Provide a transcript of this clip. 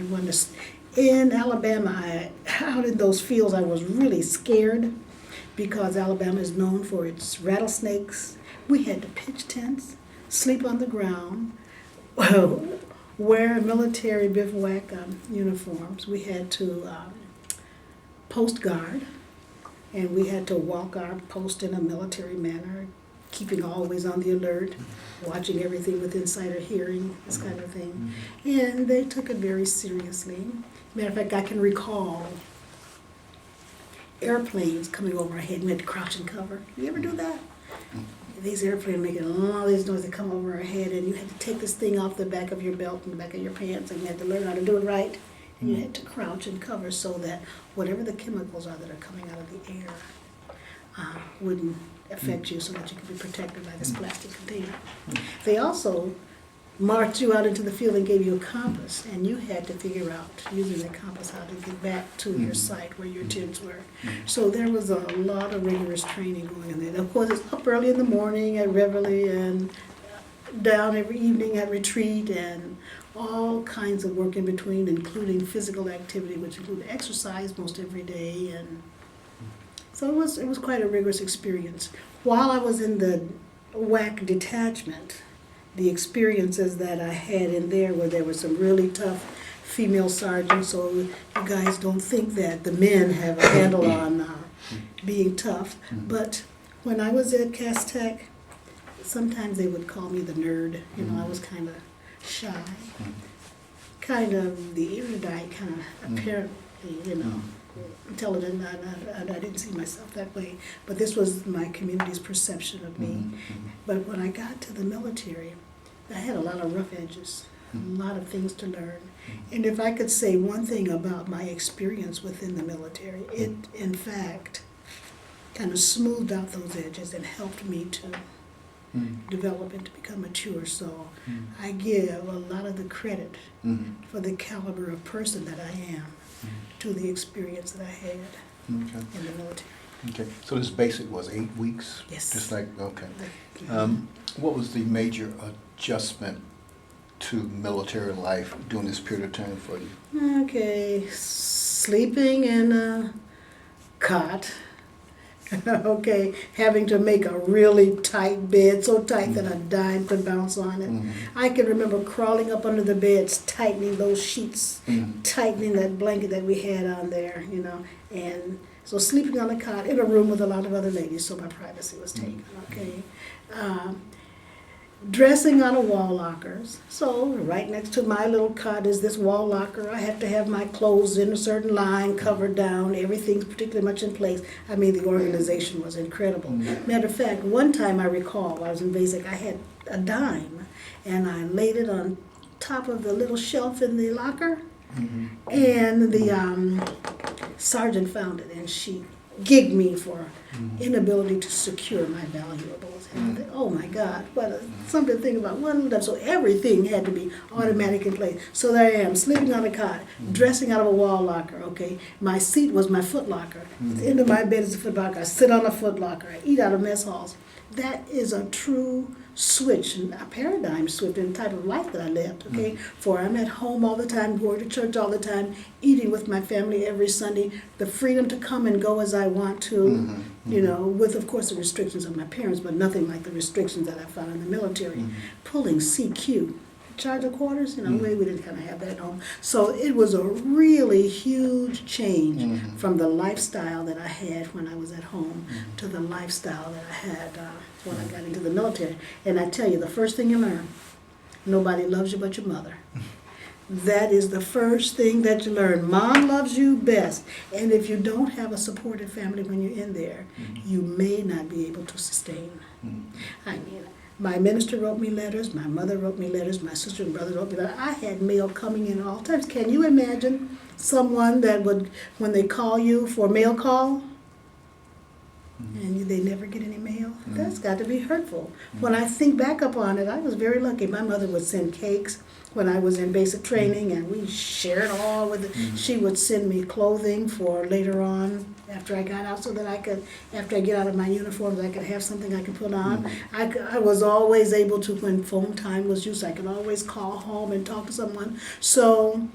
When in Alabama, out in those fields, I was really scared because Alabama is known for its rattlesnakes. We had to pitch tents, sleep on the ground, wear military bivouac uniforms. We had to post guard, and we had to walk our post in a military manner, keeping always on the alert, watching everything within sight or hearing, this kind of thing. And they took it very seriously. Matter of fact, I can recall airplanes coming over our head and we had to crouch and cover. You ever do that? These airplanes making all these noises that come over our head, and you had to take this thing off the back of your belt and the back of your pants, and you had to learn how to do it right. And you had to crouch and cover so that whatever the chemicals are that are coming out of the air wouldn't affect you, so that you could be protected by this plastic container. They also marched you out into the field and gave you a compass, and you had to figure out, using the compass, how to get back to your site where your tents were. So there was a lot of rigorous training going on there. And of course, it's up early in the morning at reveille and down every evening at retreat, and all kinds of work in between, including physical activity, which included exercise most every day. And so it was quite a rigorous experience. While I was in the WAC detachment, the experiences that I had in there were some really tough female sergeants, so you guys don't think that the men have a handle on being tough. But when I was at Cass Tech, sometimes they would call me the nerd. You know, I was kind of shy, kind of the erudite, kind of apparently, you know, intelligent. I didn't see myself that way, but this was my community's perception of me. But when I got to the military, I had a lot of rough edges, a lot of things to learn. And if I could say one thing about my experience within the military, it in fact kind of smoothed out those edges and helped me to develop and to become mature. So I give a lot of the credit for the caliber of person that I am to the experience that I had in the military. Okay, so this basic was 8 weeks? Yes. Just like, okay. What was the major adjustment to military life during this period of time for you? Okay, sleeping in a cot. Okay, having to make a really tight bed, so tight that a dime could bounce on it. I can remember crawling up under the beds, tightening those sheets, tightening that blanket that we had on there, you know, and so sleeping on a cot in a room with a lot of other ladies, so my privacy was taken, okay. Dressing out of wall lockers. So right next to my little cot is this wall locker. I have to have my clothes in a certain line, covered down. Everything's particularly much in place. I mean, the organization was incredible. Matter of fact, one time I recall, while I was in basic, I had a dime, and I laid it on top of the little shelf in the locker, and the sergeant found it, and she gigged me for inability to secure my valuables. And I thought, oh my God, what something to think about. So everything had to be automatic in place. So there I am, sleeping on a cot, dressing out of a wall locker, okay? My seat was my foot locker. At the end of my bed is a foot locker. I sit on a foot locker. I eat out of mess halls. That is a true switch, a paradigm switch in the type of life that I lived, okay? For I'm at home all the time, going to church all the time, eating with my family every Sunday, the freedom to come and go as I want to, you know, with, of course, the restrictions of my parents, but nothing like the restrictions that I found in the military. Pulling CQ, charge of quarters, you know, we didn't kind of have that at home. So it was a really huge change from the lifestyle that I had when I was at home to the lifestyle that I had when I got into the military. And I tell you, the first thing you learn, nobody loves you but your mother. That is the first thing that you learn. Mom loves you best. And if you don't have a supportive family when you're in there, you may not be able to sustain. I mean, my minister wrote me letters, my mother wrote me letters, my sister and brother wrote me letters. I had mail coming in all times. Can you imagine someone that would, when they call you for a mail call, and they never get any mail? That's got to be hurtful. When I think back upon it, I was very lucky. My mother would send cakes when I was in basic training, and we shared all with it. She would send me clothing for later on after I got out, so that I could, after I get out of my uniforms, I could have something I could put on. I was always able to, when phone time was used, I could always call home and talk to someone. So